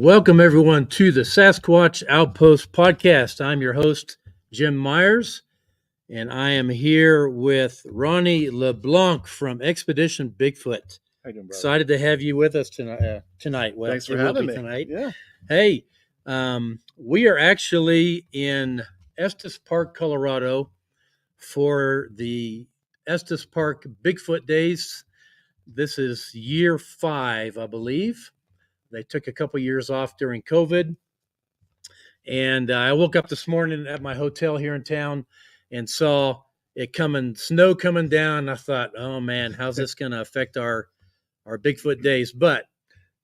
Welcome, everyone, to the Sasquatch Outpost podcast. I'm your host, Jim Myers, and I am here with Ronnie Le Blanc from Expedition Bigfoot. How you doing, brother? Excited to have you with us tonight. Well, Thanks for having me. Tonight. Yeah. Hey, we are actually in Estes Park, Colorado for the Estes Park Bigfoot Days. This is year 5, I believe. They took a couple years off during COVID. And I woke up this morning at my hotel here in town and saw snow coming down. I thought, oh man, how's this going to affect our Bigfoot days? But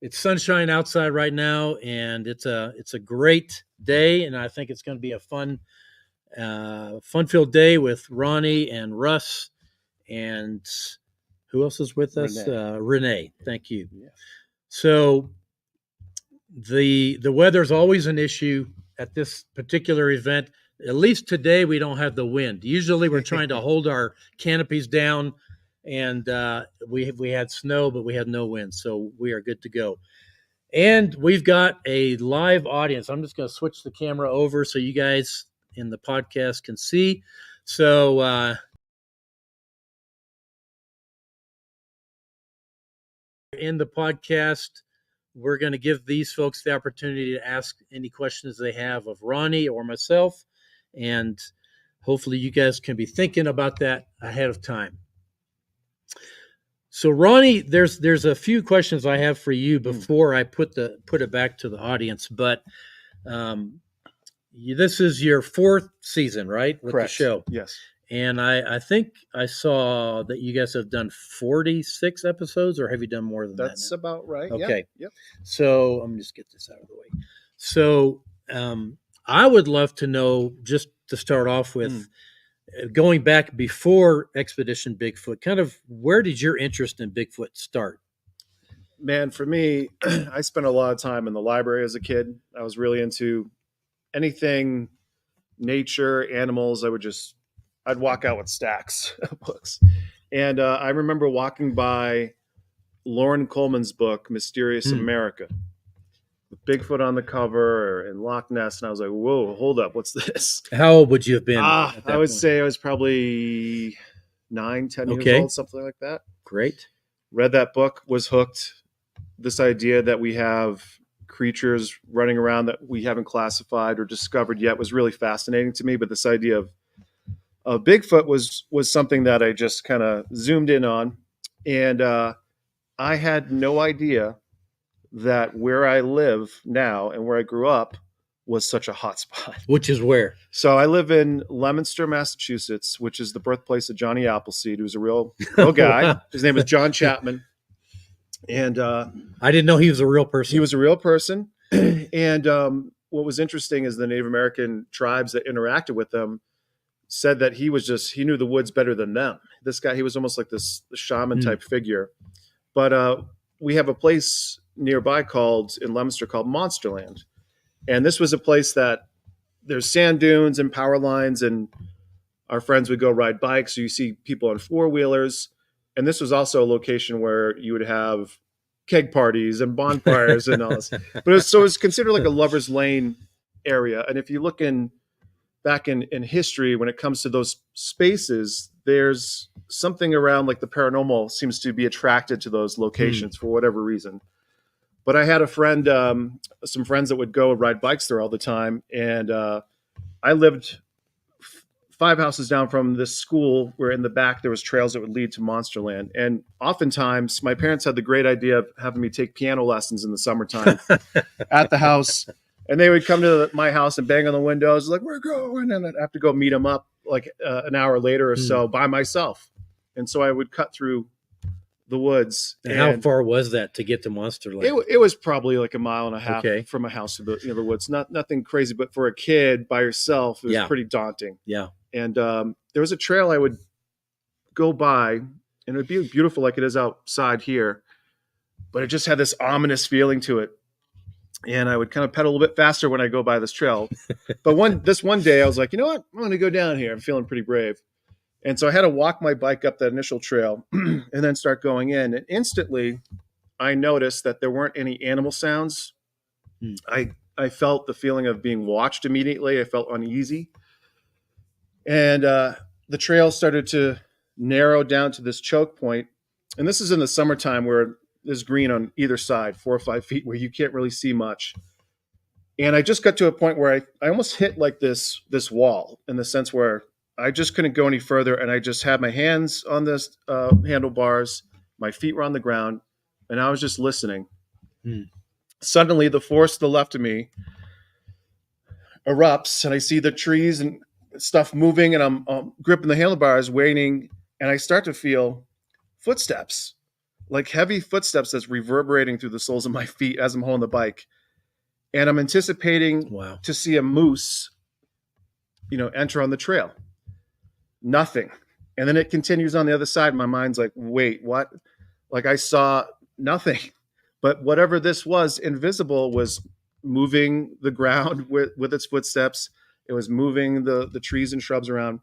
it's sunshine outside right now, and it's a great day. And I think it's going to be a fun-filled day with Ronnie and Russ. And who else is with us? Renee. Thank you. Yeah. So the weather's always an issue at this particular event. At least today we don't have the wind. Usually we're trying to hold our canopies down, and we had snow, but we had no wind, so we are good to go. And we've got a live audience. I'm just going to switch the camera over so you guys in the podcast can see. So in the podcast, we're going to give these folks the opportunity to ask any questions they have of Ronnie or myself, and hopefully you guys can be thinking about that ahead of time. So Ronnie, there's a few questions I have for you before I put it back to the audience, but this is your 4th season, right? With Correct. The show. Yes. And I think I saw that you guys have done 46 episodes, or have you done more than that? That's about right. Okay. Yeah. Yep. So let me just get this out of the way. So I would love to know, just to start off with, going back before Expedition Bigfoot, kind of where did your interest in Bigfoot start? Man, for me, I spent a lot of time in the library as a kid. I was really into anything nature, animals. I'd walk out with stacks of books. And I remember walking by Lauren Coleman's book, Mysterious America, with Bigfoot on the cover and Loch Ness. And I was like, whoa, hold up. What's this? How old would you have been? I would say I was probably 9, 10 years old, something like that. Great. Read that book, was hooked. This idea that we have creatures running around that we haven't classified or discovered yet was really fascinating to me. But this idea of Bigfoot was something that I just kind of zoomed in on. And I had no idea that where I live now and where I grew up was such a hot spot. Which is where? So I live in Leominster, Massachusetts, which is the birthplace of Johnny Appleseed, who's a real guy. His name is John Chapman. And I didn't know he was a real person. He was a real person. And what was interesting is the Native American tribes that interacted with him said that he knew the woods better than them. This guy, he was almost like this shaman type figure. But we have a place nearby in Leominster called Monsterland. And this was a place that there's sand dunes and power lines, and our friends would go ride bikes. So you see people on 4-wheelers. And this was also a location where you would have keg parties and bonfires and all this. But it was considered like a lover's lane area. And if you look back in history, when it comes to those spaces, there's something around like the paranormal seems to be attracted to those locations for whatever reason. But I had a friend, some friends that would go and ride bikes there all the time. And I lived 5 houses down from this school where in the back there was trails that would lead to Monsterland. And oftentimes my parents had the great idea of having me take piano lessons in the summertime at the house. And they would come to my house and bang on the windows like, we're going. And I'd have to go meet them up like an hour later or so by myself. And so I would cut through the woods. And how far was that to get to Monsterland? It was probably like 1.5 miles from my house to the woods. Nothing crazy, but for a kid by yourself, it was pretty daunting. Yeah. And there was a trail I would go by, and it would be beautiful like it is outside here, but it just had this ominous feeling to it. And I would kind of pedal a little bit faster when I go by this trail. But this one day I was like, you know what? I'm going to go down here. I'm feeling pretty brave. And so I had to walk my bike up that initial trail and then start going in. And instantly I noticed that there weren't any animal sounds Hmm. I felt the feeling of being watched immediately. I felt uneasy. And the trail started to narrow down to this choke point. And this is in the summertime where there's green on either side, 4 or 5 feet, where you can't really see much. And I just got to a point where I almost hit like this wall, in the sense where I just couldn't go any further. And I just had my hands on this handlebars, my feet were on the ground, and I was just listening. Hmm. Suddenly, the force to the left of me erupts, and I see the trees and stuff moving, and I'm gripping the handlebars, waiting, and I start to feel footsteps, like heavy footsteps that's reverberating through the soles of my feet as I'm holding the bike. And I'm anticipating to see a moose, enter on the trail. Nothing. And then it continues on the other side. My mind's like, wait, what? Like, I saw nothing. But whatever this was, invisible, was moving the ground with its footsteps. It was moving the trees and shrubs around.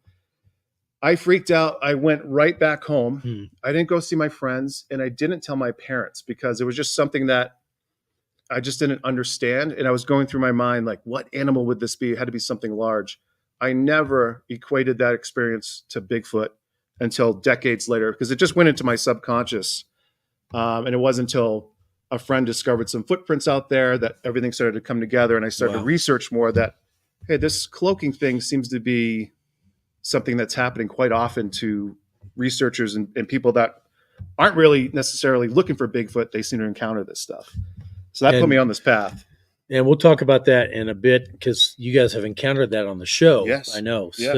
I freaked out. I went right back home. Hmm. I didn't go see my friends, and I didn't tell my parents, because it was just something that I just didn't understand. And I was going through my mind, like, what animal would this be? It had to be something large. I never equated that experience to Bigfoot until decades later, because it just went into my subconscious. And it wasn't until a friend discovered some footprints out there that everything started to come together. And I started to research more that, hey, this cloaking thing seems to be something that's happening quite often to researchers and people that aren't really necessarily looking for Bigfoot. They seem to encounter this stuff. So that put me on this path. And we'll talk about that in a bit, because you guys have encountered that on the show. Yes. I know. Yeah.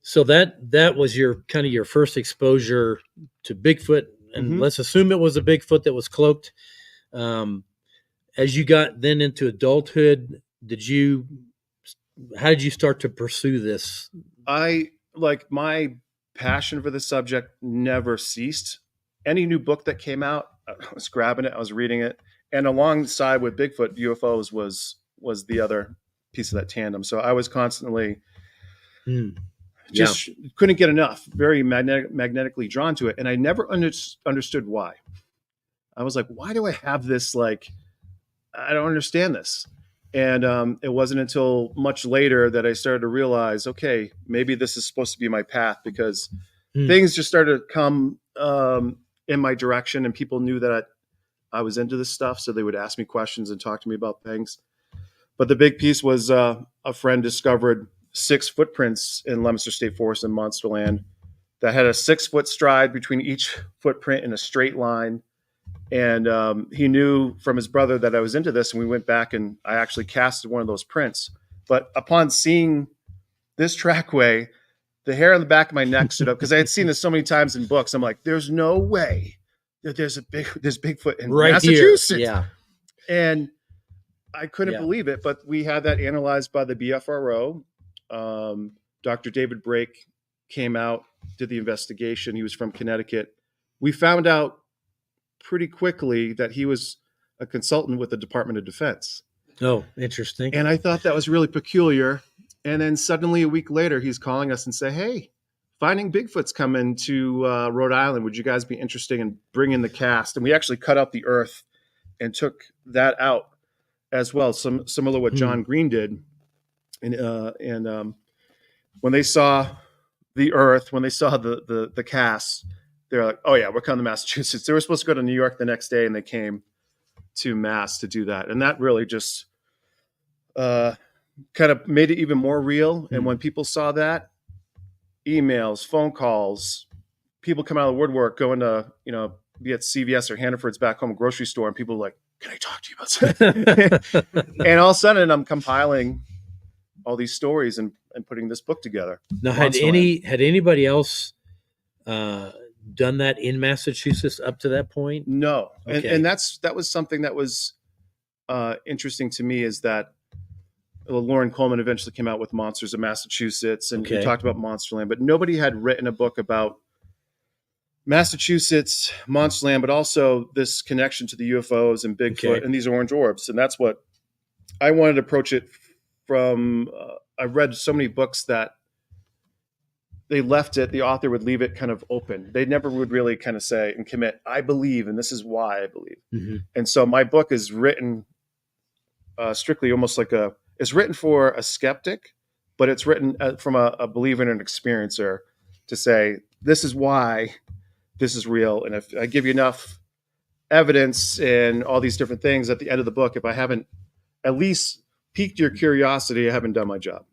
So that was your kind of your first exposure to Bigfoot. And let's assume it was a Bigfoot that was cloaked. As you got then into adulthood, how did you start to pursue this? My passion for the subject never ceased. Any new book that came out, I was grabbing it, I was reading it. And alongside with Bigfoot, UFOs was the other piece of that tandem. So I was constantly couldn't get enough, very magnetically drawn to it. And I never understood why. I was like, why do I have this? Like, I don't understand this. And it wasn't until much later that I started to realize, okay, maybe this is supposed to be my path, because things just started to come in my direction, and people knew that I was into this stuff. So they would ask me questions and talk to me about things. But the big piece was a friend discovered 6 footprints in Leominster State Forest in Monsterland that had a 6-foot stride between each footprint in a straight line. And he knew from his brother that I was into this, and we went back and I actually casted one of those prints. But upon seeing this trackway, the hair on the back of my neck stood up, because I had seen this so many times in books. I'm like, there's no way that there's Bigfoot in Massachusetts. Here. Yeah. And I couldn't believe it, but we had that analyzed by the BFRO. Dr. David Brake came out, did the investigation. He was from Connecticut. We found out pretty quickly that he was a consultant with the Department of Defense. Oh, interesting. And I thought that was really peculiar. And then suddenly a week later, he's calling us and say, hey, Finding Bigfoot's coming to Rhode Island. Would you guys be interested in bringing the cast? And we actually cut out the earth and took that out as well, similar to what John Green did. And when they saw the earth, when they saw the cast, they're like, oh yeah, we're coming to Massachusetts. They were supposed to go to New York the next day, and they came to Mass to do that. And that really just kind of made it even more real. And when people saw that, emails, phone calls, people come out of the woodwork going to, be at CVS or Hannaford's back home grocery store, and people are like, can I talk to you about something? And all of a sudden I'm compiling all these stories and putting this book together. Now, had anybody else done that in Massachusetts up to that point? No. Okay. And that was something that was interesting to me, is that Lauren Coleman eventually came out with Monsters of Massachusetts, and we talked about Monsterland, but nobody had written a book about Massachusetts, Monsterland, but also this connection to the UFOs and Bigfoot and these orange orbs. And that's what I wanted to approach it from. I've read so many books that they left it, the author would leave it kind of open. They never would really kind of say and commit, I believe, and this is why I believe. Mm-hmm. And so my book is written strictly almost like it's written for a skeptic, but it's written from a believer and an experiencer to say, this is why this is real. And if I give you enough evidence and all these different things at the end of the book, if I haven't at least piqued your curiosity, I haven't done my job.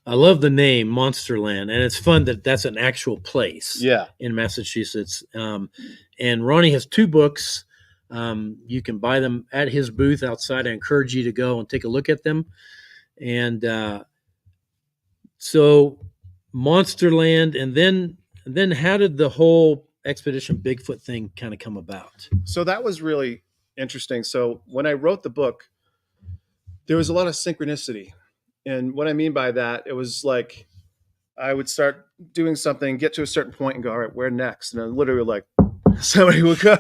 I love the name Monsterland, and it's fun that that's an actual place Yeah. in Massachusetts. And Ronnie has 2 books. You can buy them at his booth outside. I encourage you to go and take a look at them. And so Monsterland, and then how did the whole Expedition Bigfoot thing kind of come about? So that was really interesting. So when I wrote the book, there was a lot of synchronicity. And what I mean by that, it was like I would start doing something, get to a certain point and go, all right, where next? And I literally like somebody would go,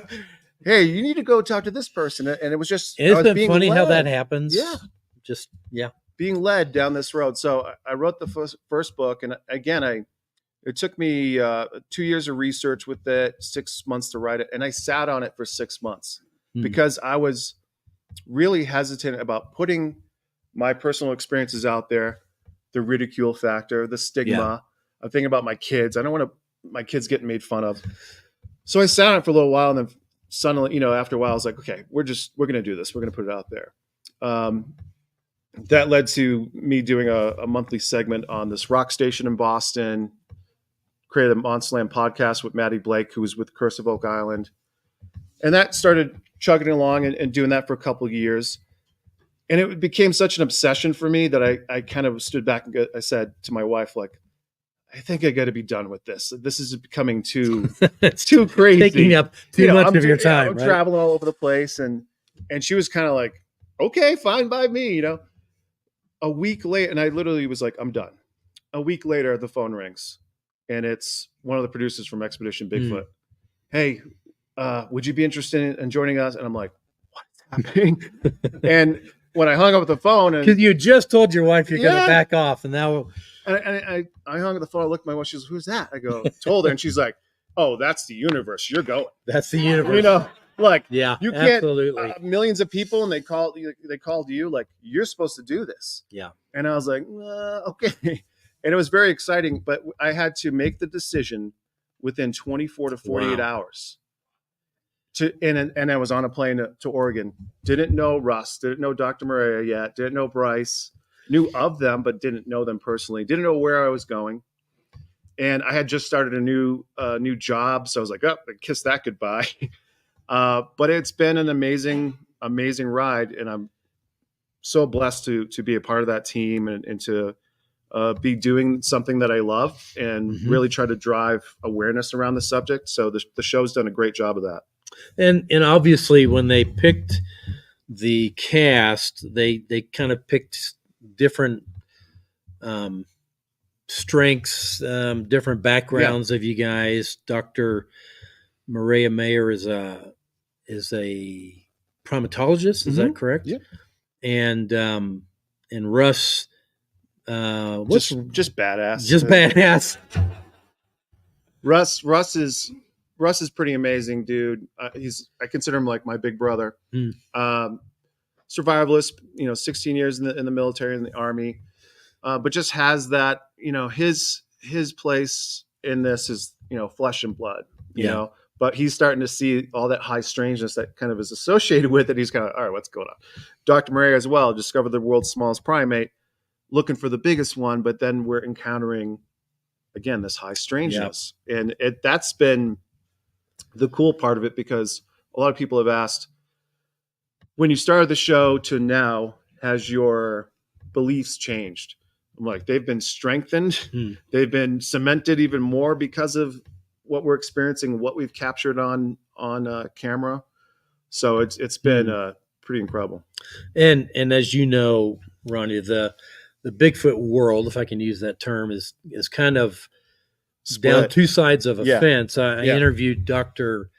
hey, you need to go talk to this person. And it was just, Isn't it funny how that happens? Yeah. Just, yeah. Being led down this road. So I wrote the first book. And again, it took me 2 years of research with it, 6 months to write it. And I sat on it for 6 months because I was really hesitant about putting my personal experiences out there, the ridicule factor, the stigma. Yeah. I'm thinking about my kids. I don't want my kids getting made fun of. So I sat on it for a little while, and then suddenly, after a while, I was like, okay, we're going to do this. We're going to put it out there. That led to me doing a monthly segment on this rock station in Boston, created a Monsterland podcast with Maddie Blake, who was with Curse of Oak Island. And that started chugging along and doing that for a couple of years. And it became such an obsession for me that I kind of stood back and I said to my wife, like, I think I got to be done with this. This is becoming too crazy. Taking up too much of your time. I'm traveling all over the place. And she was kind of like, okay, fine by me, A week later, and I literally was like, I'm done. A week later, the phone rings. And it's one of the producers from Expedition Bigfoot. Hey, would you be interested in joining us? And I'm like, what's happening? And when I hung up the phone, because you just told your wife you're going to back off, and now I hung up the phone. I looked at my wife. She goes, "Who's that?" I go, told her, and she's like, "Oh, that's the universe. You're going. That's the universe." You can't. Absolutely. Millions of people, and they called you. Like, you're supposed to do this. Yeah. And I was like, okay. And it was very exciting, but I had to make the decision within 24 to 48 hours. And I was on a plane to Oregon. Didn't know Russ, didn't know Dr. Maria yet, didn't know Bryce, knew of them, but didn't know them personally. Didn't know where I was going. And I had just started a new job. So I was like, I kissed that goodbye. But it's been an amazing, amazing ride. And I'm so blessed to be a part of that team and to be doing something that I love and really try to drive awareness around the subject. So the show's done a great job of that. And obviously when they picked the cast, they kind of picked different strengths, different backgrounds of you guys. Dr. Maria Mayer is a primatologist, is that correct? Yeah. And Russ, just badass. Just badass. Russ is pretty amazing, dude. I consider him like my big brother. Survivalist, 16 years in the military, in the Army, but just has that, his place in this is, flesh and blood, you know, but he's starting to see all that high strangeness that kind of is associated with it. He's kind of, all right, what's going on? Dr. Maria as well, discovered the world's smallest primate, looking for the biggest one, but then we're encountering, again, this high strangeness. And that's been the cool part of it, because a lot of people have asked, when you started the show to now, has your beliefs changed? I'm like, they've been strengthened. They've been cemented even more because of what we're experiencing, what we've captured on camera. So it's been pretty incredible. And as you know, Ronnie, the Bigfoot world, if I can use that term, is kind of split down two sides of a fence. I interviewed Dr.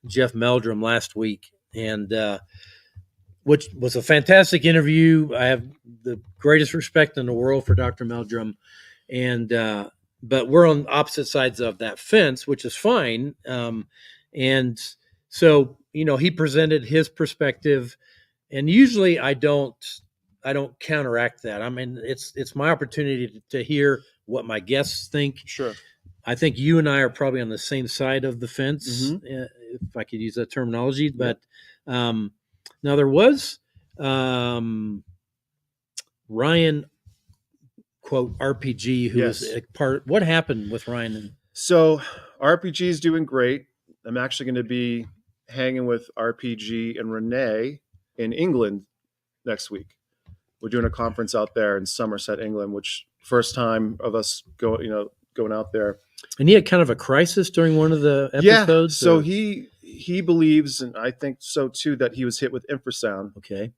Jeff Meldrum last week, and which was a fantastic interview. I have the greatest respect in the world for Dr. Meldrum, and but we're on opposite sides of that fence, which is fine. And so, he presented his perspective, and usually I don't counteract that. I mean, it's my opportunity to hear what my guests think. Sure. I think you and I are probably on the same side of the fence, Mm-hmm. if I could use that terminology. But now there was Ryan, quote, RPG, who was a part. What happened with Ryan? So RPG is doing great. I'm actually going to be hanging with RPG and Renee in England next week. We're doing a conference out there in Somerset, England, which first time of us going out there. And he had kind of a crisis during one of the episodes. So he believes, and I think so too, that he was hit with infrasound. Okay.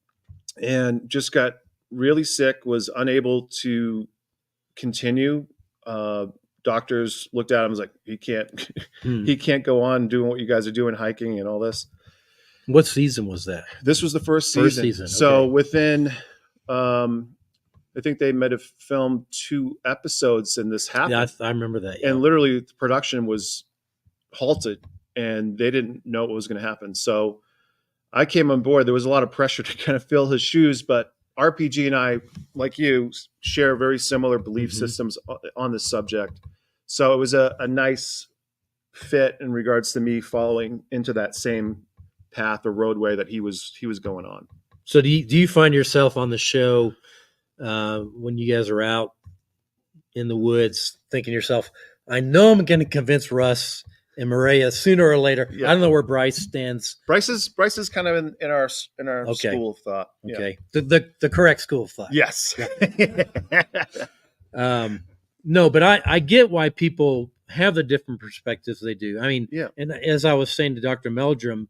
And just got really sick, was unable to continue. Doctors looked at him and was like, he can't go on doing what you guys are doing, hiking and all this. What season was that? This was the first season. Okay. So within, I think they might have filmed 2 episodes and this happened. Yeah, I remember that. Yeah. And literally the production was halted and they didn't know what was going to happen. So I came on board. There was a lot of pressure to kind of fill his shoes, but RPG and I, like you, share very similar belief systems on this subject. So it was a nice fit in regards to me following into that same path or roadway that he was going on. So do you find yourself on the show when you guys are out in the woods thinking to yourself, I know I'm going to convince Russ and Maria sooner or later? Yeah. I don't know where Bryce stands. Bryce is kind of in our school of thought. Okay. Yeah. The correct school of thought. Yes. No, but I get why people have the different perspectives they do. I mean, and as I was saying to Dr. Meldrum,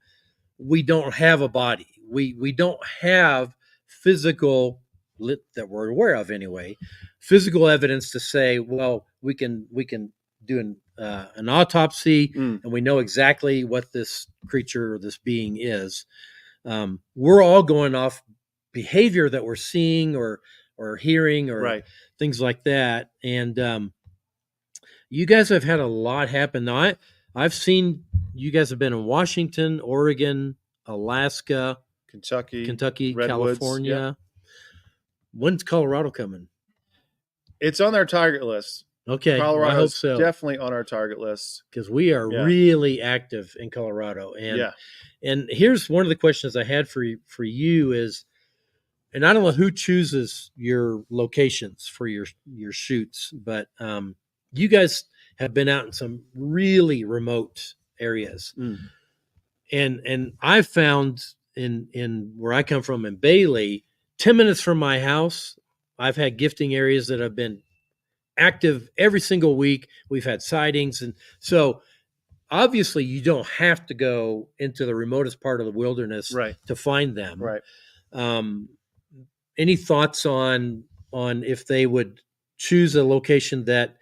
we don't have a body. We don't have physical, that we're aware of anyway, physical evidence to say, well, we can do an autopsy and we know exactly what this creature or this being is. We're all going off behavior that we're seeing or hearing or things like that. And you guys have had a lot happen. Now, I've seen you guys have been in Washington, Oregon, Alaska, Kentucky, Redwoods, California. Yep. When's Colorado coming? It's on our target list. Okay, Colorado, I hope so. Definitely on our target list because we are really active in Colorado. And here's one of the questions I had for you is, and I don't know who chooses your locations for your shoots, but you guys have been out in some really remote areas, and I've found in where I come from in Bailey, 10 minutes from my house, I've had gifting areas that have been active every single week. We've had sightings. And so obviously you don't have to go into the remotest part of the wilderness to find them. Right. Any thoughts on if they would choose a location that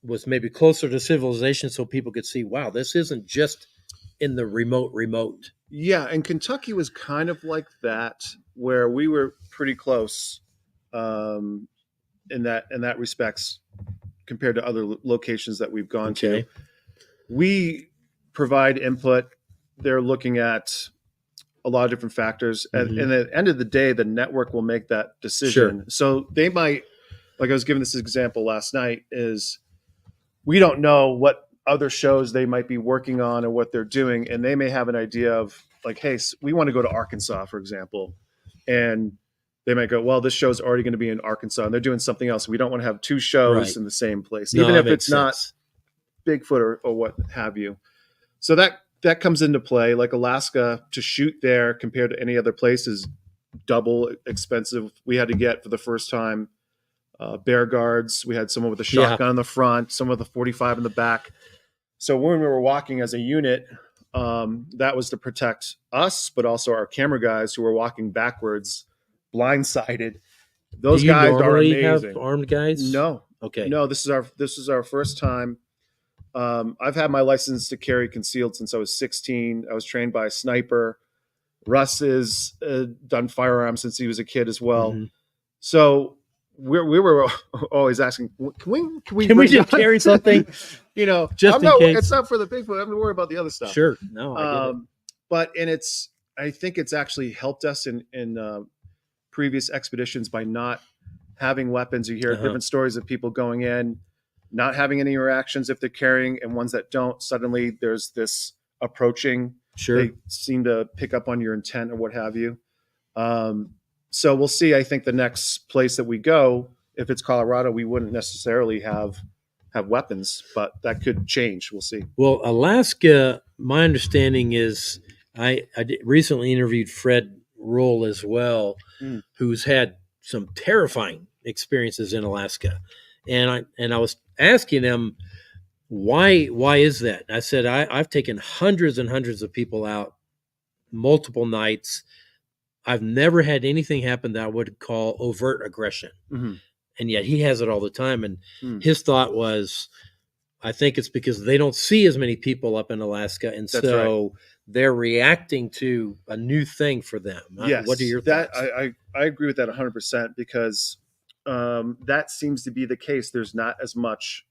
was maybe closer to civilization so people could see, wow, this isn't just in the remote. Yeah. And Kentucky was kind of like that, where we were pretty close in that respects compared to other locations that we've gone to. We provide input. They're looking at a lot of different factors. And at the end of the day, the network will make that decision. Sure. So they might, like I was giving this example last night, is we don't know what other shows they might be working on or what they're doing. And they may have an idea of like, hey, we want to go to Arkansas, for example. And they might go, well, this show's already going to be in Arkansas and they're doing something else. We don't want to have 2 shows in the same place, even if it's not Bigfoot or what have you. So that comes into play. Like Alaska, to shoot there compared to any other place is double expensive. We had to get, for the first time, bear guards. We had someone with a shotgun in the front, someone with a 45 in the back. So when we were walking as a unit, that was to protect us, but also our camera guys who were walking backwards, blindsided. Those guys are amazing. Have armed guys? No. Okay. No, this is our first time. I've had my license to carry concealed since I was 16. I was trained by a sniper. Russ has done firearms since he was a kid as well. So we were always asking, can we Can we bring just down- carry something? Just in case. It's not for the Bigfoot. I'm worried about the other stuff. Sure. No, I get it. But I think it's actually helped us in previous expeditions by not having weapons. You hear different stories of people going in, not having any reactions if they're carrying, and ones that don't. Suddenly, there's this approaching. Sure. They seem to pick up on your intent or what have you. So we'll see. I think the next place that we go, if it's Colorado, we wouldn't necessarily have weapons, but that could change. We'll see. Well, Alaska, my understanding is I recently interviewed Fred Roll as well, who's had some terrifying experiences in Alaska. And I was asking him, why is that? I said, I've taken hundreds and hundreds of people out multiple nights. I've never had anything happen that I would call overt aggression. Mm-hmm. And yet he has it all the time. And his thought was, I think it's because they don't see as many people up in Alaska. And That's so right. they're reacting to a new thing for them. Yes. What are your thoughts? I agree with that 100% because that seems to be the case. There's not as much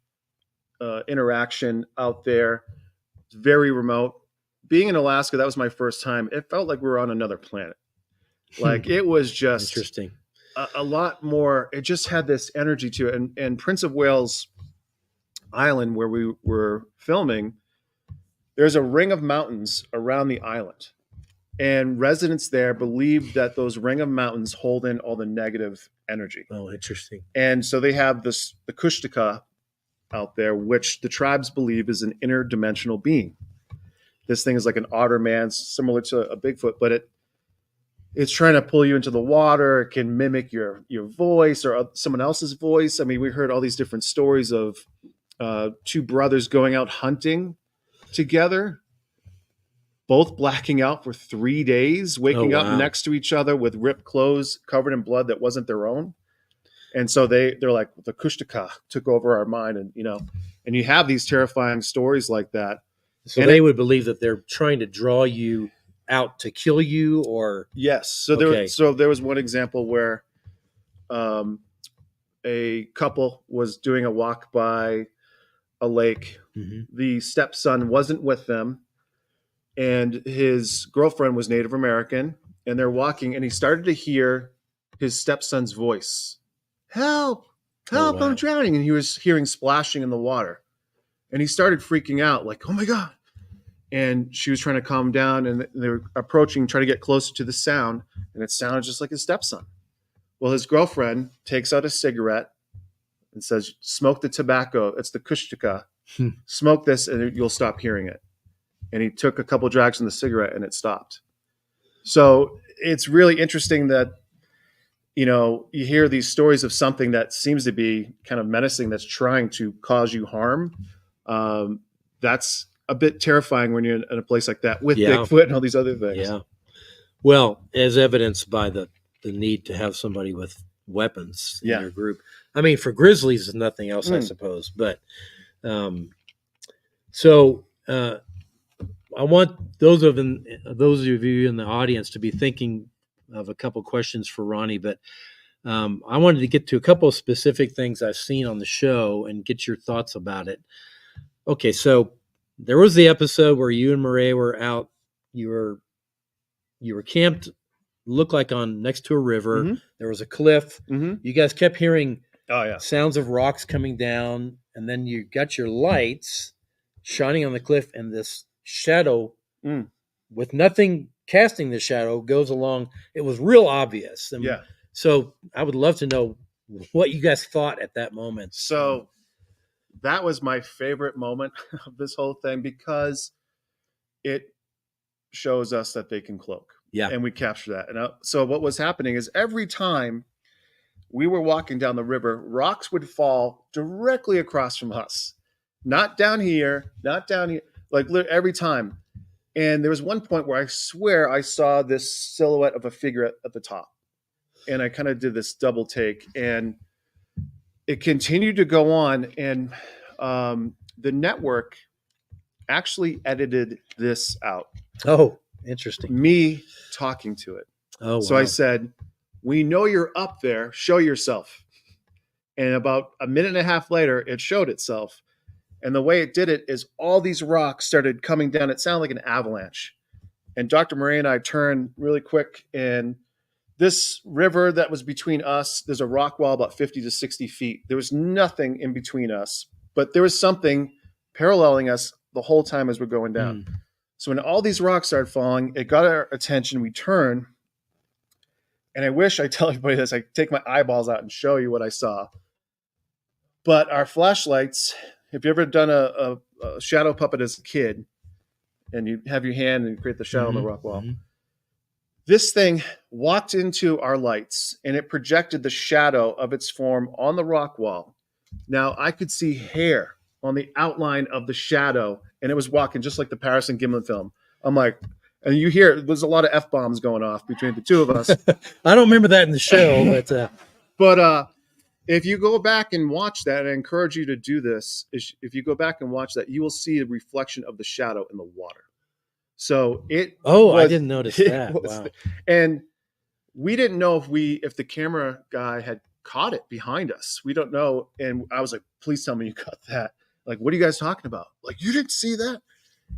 interaction out there. It's very remote. Being in Alaska, that was my first time. It felt like we were on another planet. Like it was just interesting. A lot more. It just had this energy to it. And Prince of Wales Island, where we were filming, there's a ring of mountains around the island. And residents there believe that those ring of mountains hold in all the negative energy. Oh, interesting. And so they have the Kushtaka out there, which the tribes believe is an interdimensional being. This thing is like an otter man, similar to a Bigfoot, but it's trying to pull you into the water. It can mimic your voice or someone else's voice. I mean, we heard all these different stories of two brothers going out hunting together, both blacking out for 3 days, waking up next to each other with ripped clothes covered in blood that wasn't their own. And so they're like, the Kushtaka took over our mind. And, and you have these terrifying stories like that. So they would believe that they're trying to draw you out to kill you, or yes. So there was one example where a couple was doing a walk by a lake. Mm-hmm. The stepson wasn't with them, and his girlfriend was Native American, and they're walking, and he started to hear his stepson's voice. Help, help, I'm drowning. And he was hearing splashing in the water, and he started freaking out like, oh my God. And she was trying to calm down, and they were approaching, trying to get closer to the sound, and it sounded just like his stepson. Well, his girlfriend takes out a cigarette and says, smoke the tobacco. It's the Kushtaka. Smoke this and you'll stop hearing it. And he took a couple drags on the cigarette and it stopped. So it's really interesting that, you hear these stories of something that seems to be kind of menacing, that's trying to cause you harm. That's a bit terrifying when you're in a place like that with Bigfoot and all these other things. Yeah. Well, as evidenced by the need to have somebody with weapons in your group. I mean, for grizzlies and nothing else, I suppose. But I want those of you in the audience to be thinking of a couple questions for Ronnie. But I wanted to get to a couple of specific things I've seen on the show and get your thoughts about it. Okay, so there was the episode where you and Murray were out. You were camped, looked like on next to a river. Mm-hmm. There was a cliff. Mm-hmm. You guys kept hearing sounds of rocks coming down, and then you got your lights shining on the cliff, and this shadow with nothing casting the shadow goes along. It was real obvious. So I would love to know what you guys thought at that moment. So that was my favorite moment of this whole thing because it shows us that they can cloak. Yeah. And we capture that. And so what was happening is every time we were walking down the river, rocks would fall directly across from us. Not down here, like every time. And there was one point where I swear I saw this silhouette of a figure at the top. And I kind of did this double take, and it continued to go on. And the network actually edited this out. Oh, interesting. Me talking to it. Oh, wow. So I said, we know you're up there. Show yourself. And about a minute and a half later, it showed itself. And the way it did it is all these rocks started coming down. It sounded like an avalanche. And Dr. Murray and I turned really quick, and this river that was between us, there's a rock wall about 50 to 60 feet. There was nothing in between us, but there was something paralleling us the whole time as we're going down. So when all these rocks started falling, it got our attention. We turn, and I wish I tell everybody this. I take my eyeballs out and show you what I saw. But our flashlights, if you ever done a shadow puppet as a kid, and you have your hand and create the shadow on the rock wall, this thing walked into our lights, and it projected the shadow of its form on the rock wall. Now I could see hair on the outline of the shadow, and it was walking just like the Paris and Gimlin film. I'm like, and you hear there's a lot of F-bombs going off between the two of us. I don't remember that in the show, but if you go back and watch that, and I encourage you to do this, if you go back and watch that, you will see a reflection of the shadow in the water. So I didn't notice that. Wow. And we didn't know if the camera guy had caught it behind us. We don't know. And I was like, please tell me you caught that. Like, what are you guys talking about? Like, you didn't see that?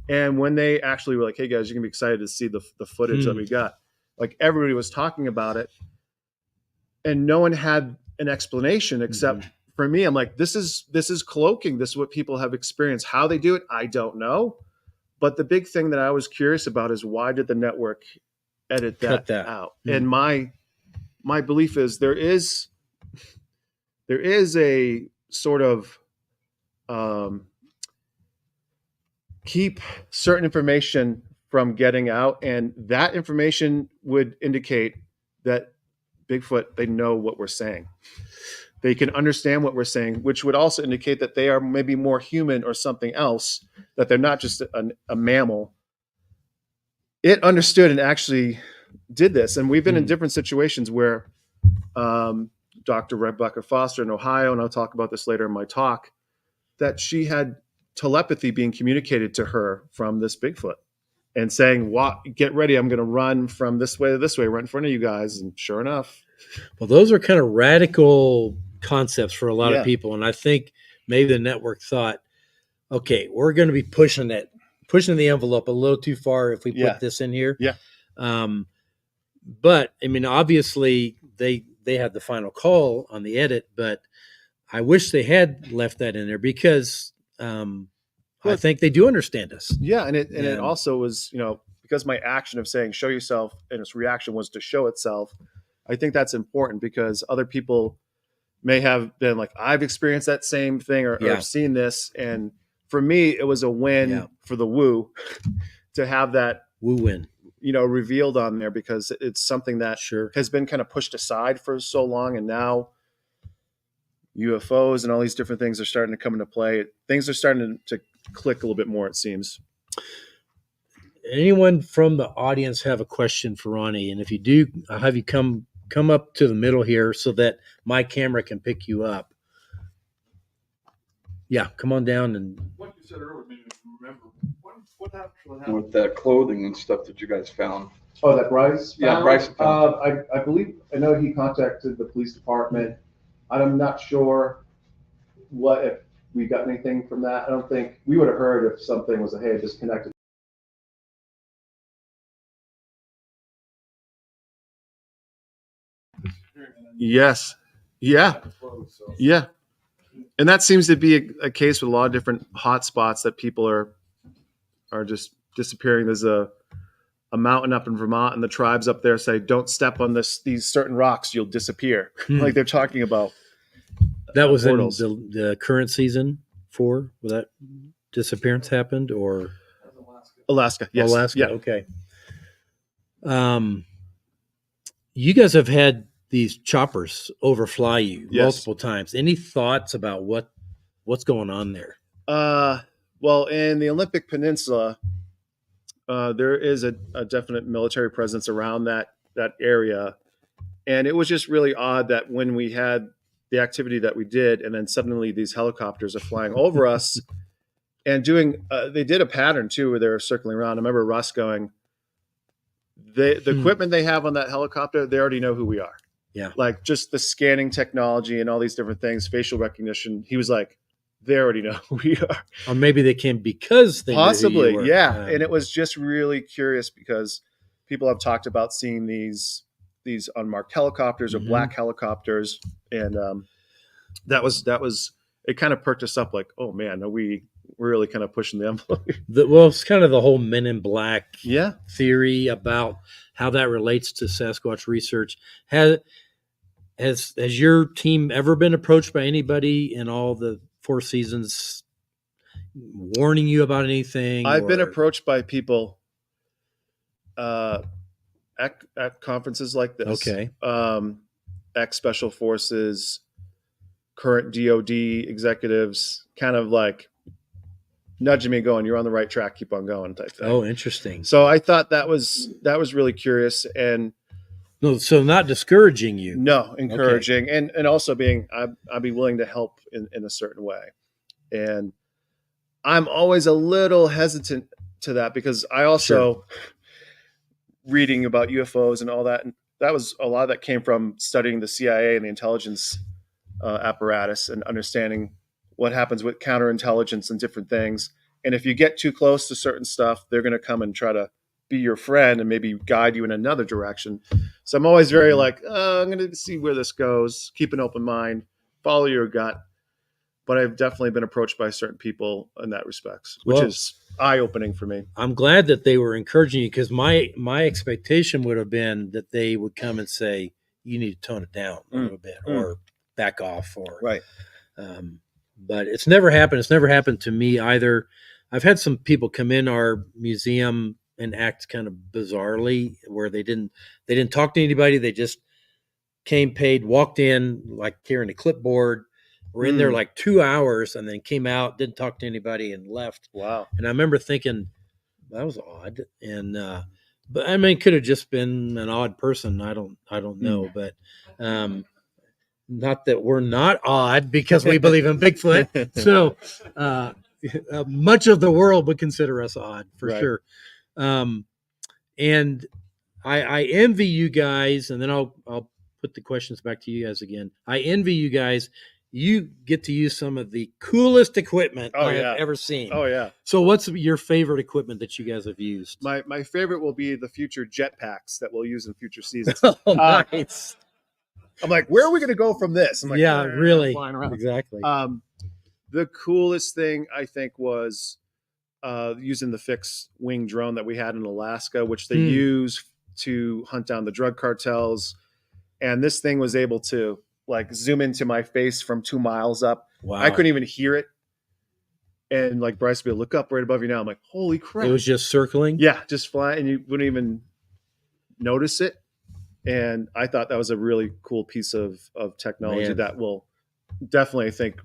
And when they actually were like, hey guys, you're gonna be excited to see the footage that we got. Like, everybody was talking about it, and no one had an explanation except for me. I'm like, this is cloaking. This is what people have experienced. How they do it, I don't know. But the big thing that I was curious about is, why did the network edit that out? And my belief is there is a sort of keep certain information from getting out, and that information would indicate that Bigfoot, they know what we're saying. They can understand what we're saying, which would also indicate that they are maybe more human or something else, that they're not just a mammal. It understood and actually did this. And we've been in different situations where Dr. Rebecca Foster in Ohio, and I'll talk about this later in my talk, that she had telepathy being communicated to her from this Bigfoot and saying, get ready, I'm going to run from this way to this way right in front of you guys. And sure enough. Well, those are kind of radical concepts for a lot of people. And I think maybe the network thought, okay, we're going to be pushing the envelope a little too far if we put this in here. Yeah. But I mean, obviously they had the final call on the edit, but I wish they had left that in there because I think they do understand us. Yeah. And it also was, because my action of saying, show yourself, and its reaction was to show itself. I think that's important because other people may have been like, I've experienced that same thing or I've seen this. And for me, it was a win for the woo to have that woo win, revealed on there, because it's something that has been kind of pushed aside for so long. And now UFOs and all these different things are starting to come into play. Things are starting to click a little bit more, it seems. Anyone from the audience have a question for Ronnie? And if you do, I'll have you come up to the middle here so that my camera can pick you up. Yeah, come on down. And what you said earlier made me remember what happened with that clothing and stuff that you guys found. Oh, that Bryce found? Yeah, Bryce found. I believe, I know he contacted the police department. I'm not sure if we got anything from that. I don't think we would have heard if something was disconnected. Yes. Yeah. Yeah. And that seems to be a case with a lot of different hot spots that people are just disappearing. There's a mountain up in Vermont, and the tribes up there say, don't step on these certain rocks, you'll disappear. Like they're talking about. That was portals. In the current season 4 where that disappearance happened, or Alaska. Yes. Alaska. Yeah. Okay. You guys have had these choppers overfly you multiple times. Any thoughts about what's going on there? Well, in the Olympic Peninsula, there is a definite military presence around that area. And it was just really odd that when we had the activity that we did, and then suddenly these helicopters are flying over us and doing, they did a pattern too, where they were circling around. I remember Russ going, the equipment they have on that helicopter, they already know who we are. Yeah. Like just the scanning technology and all these different things, facial recognition. He was like, they already know who we are. Or maybe they came because they knew who Possibly, you were. yeah. And it was just really curious because people have talked about seeing these unmarked helicopters or black helicopters, and that was it. Kind of perked us up, like, oh man, we're really kind of pushing the envelope. Well, it's kind of the whole Men in Black Yeah. theory about how that relates to Sasquatch research. Has your team ever been approached by anybody in all the 4 seasons warning you about anything? I've been approached by people at conferences like this. Okay. Ex Special Forces, current DOD executives, kind of like nudging me, going, "You're on the right track. Keep on going," type thing. Oh, interesting. So I thought that was really curious, and no, so not discouraging you. No, encouraging, okay. and also being I'd be willing to help in a certain way, and I'm always a little hesitant to that because I also reading about UFOs and all that, and that was a lot of that came from studying the CIA and the intelligence apparatus and understanding what happens with counterintelligence and different things. And if you get too close to certain stuff, they're going to come and try to be your friend and maybe guide you in another direction. So I'm always very like, I'm going to see where this goes. Keep an open mind, follow your gut. But I've definitely been approached by certain people in that respect, which is eye-opening for me. I'm glad that they were encouraging you, because my expectation would have been that they would come and say, you need to tone it down a little bit or back off. Or right. But it's never happened. It's never happened to me either. I've had some people come in our museum and act kind of bizarrely, where they didn't talk to anybody. They just came, paid, walked in like carrying a clipboard. We're in there like 2 hours and then came out, didn't talk to anybody and left. Wow. And I remember thinking that was odd. And, but I mean, it could have just been an odd person. I don't know, but, not that we're not odd because we believe in Bigfoot. So, much of the world would consider us odd for sure. And I envy you guys, and then I'll put the questions back to you guys again. I envy you guys. You get to use some of the coolest equipment I have ever seen. Oh yeah. So what's your favorite equipment that you guys have used? My favorite will be the future jetpacks that we'll use in future seasons. Oh, nice. I'm like, where are we going to go from this? I'm like, yeah, really. Flying around. Exactly. The coolest thing I think was using the fixed wing drone that we had in Alaska, which they use to hunt down the drug cartels. And this thing was able to like zoom into my face from 2 miles up. Wow. I couldn't even hear it. And like Bryce would be, look up right above you now. I'm like, holy crap. It was just circling? Yeah, just flying, and you wouldn't even notice it. And I thought that was a really cool piece of technology that we'll definitely, I think,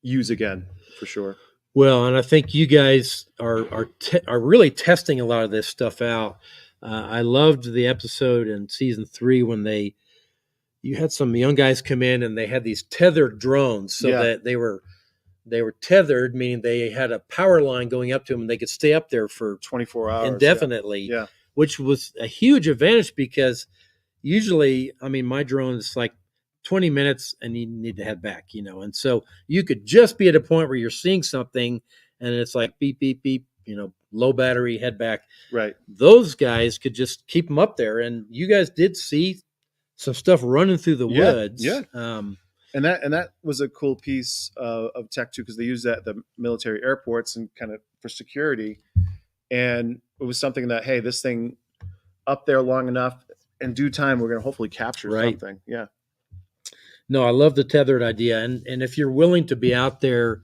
use again for sure. Well, and I think you guys are really testing a lot of this stuff out. I loved the episode in season 3 when you had some young guys come in and they had these tethered drones, so that they were tethered, meaning they had a power line going up to them and they could stay up there for 24 hours indefinitely, which was a huge advantage because usually, I mean, my drone is like 20 minutes and you need to head back, and so you could just be at a point where you're seeing something and it's like beep, beep, beep, low battery, head back. Right. Those guys could just keep them up there. And you guys did see some stuff running through the woods. Yeah. And that was a cool piece of tech too, because they use that at the military airports and kind of for security. And it was something that, hey, this thing up there long enough, in due time, we're going to hopefully capture something. Yeah. No, I love the tethered idea. And if you're willing to be out there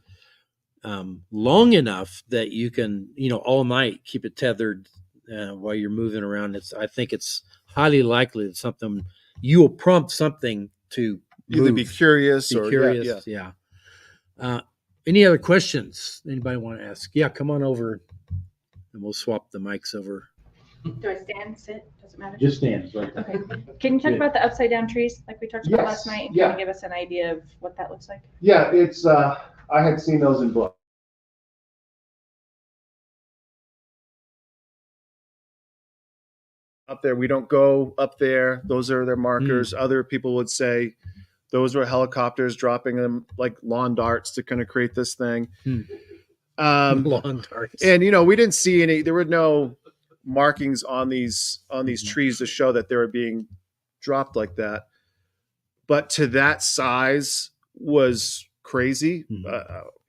long enough that you can, all night keep it tethered while you're moving around, I think it's highly likely that something, you will prompt something to either be curious or curious. Yeah. Any other questions anybody want to ask? Yeah, come on over and we'll swap the mics over. Do I stand, sit? Does it matter? Just stand. Right. Okay. Can you talk about the upside down trees like we talked about last night and kind of give us an idea of what that looks like? Yeah, it's I had seen those in books. up there. We don't go up there. Those are their markers. Other people would say those were helicopters dropping them like lawn darts to kind of create this thing. Lawn darts. And, we didn't see any, there were no markings on these trees to show that they were being dropped like that. But to that size was crazy.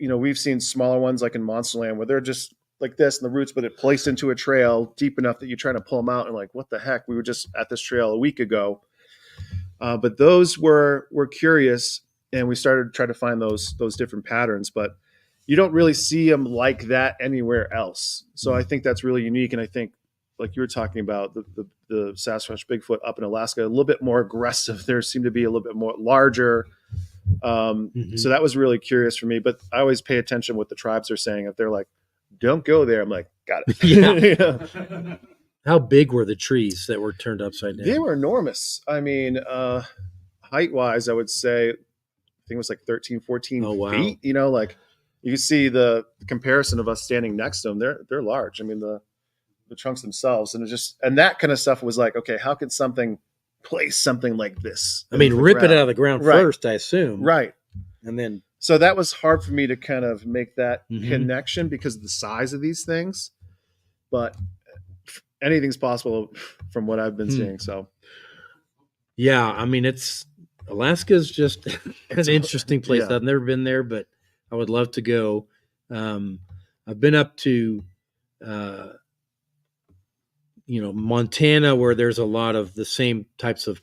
We've seen smaller ones like in Monsterland where they're just like this in the roots, but it placed into a trail deep enough that you're trying to pull them out and like, what the heck? We were just at this trail a week ago. But those were curious, and we started to try to find those different patterns, but you don't really see them like that anywhere else. So I think that's really unique. And I think, like you were talking about, the Sasquatch Bigfoot up in Alaska, a little bit more aggressive. There seemed to be a little bit more larger. So that was really curious for me. But I always pay attention what the tribes are saying. If they're like, don't go there, I'm like, got it. Yeah. How big were the trees that were turned upside down? They were enormous. I mean, height-wise, I would say, I think it was like 13, 14 feet. Like you can see the comparison of us standing next to them. They're large. I mean, the trunks themselves, and that kind of stuff was like, okay, how could something place something like this? I mean, rip it out of the ground first, I assume. Right. And then. So that was hard for me to kind of make that connection because of the size of these things. But anything's possible from what I've been seeing. So. Yeah. I mean, Alaska's just an interesting place. Yeah. I've never been there, but I would love to go. I've been up to, Montana, where there's a lot of the same types of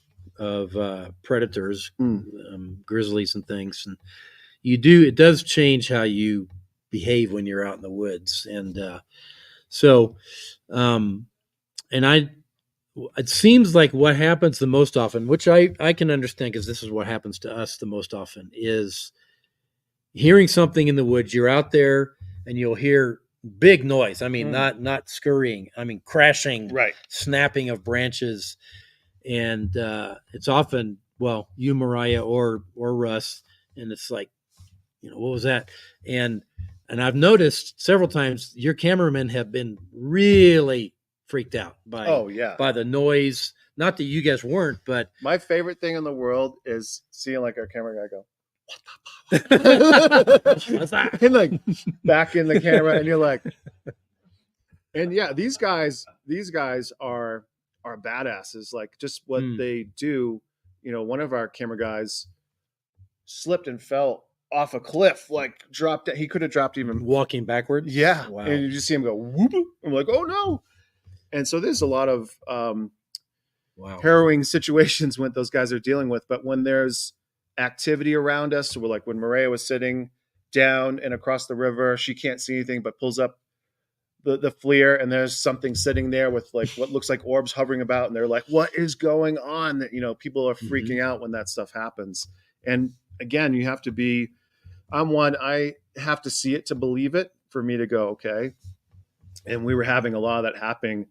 predators, grizzlies and things. And it does change how you behave when you're out in the woods. And it seems like what happens the most often, which I can understand because this is what happens to us the most often, is hearing something in the woods. You're out there and you'll hear big noise. I mean, not scurrying. I mean, crashing, snapping of branches. And it's often, you, Mariah, or Russ, and it's like, what was that? And I've noticed several times your cameramen have been really freaked out by the noise. Not that you guys weren't, but my favorite thing in the world is seeing like our camera guy go, what's that? And like back in the camera, and you're like, and yeah, these guys are badasses. Like just what they do. One of our camera guys slipped and fell off a cliff, like dropped. He could have dropped even walking backwards. Yeah, wow. And you just see him go whoop. I'm like, oh no. And so there's a lot of harrowing situations what those guys are dealing with. But when there's activity around us, so we're like when Maria was sitting down and across the river, she can't see anything but pulls up the FLIR, and there's something sitting there with like what looks like orbs hovering about, and they're like, what is going on? That people are freaking out when that stuff happens. And again, you have to be, I have to see it to believe it for me to go, okay. And we were having a lot of that happening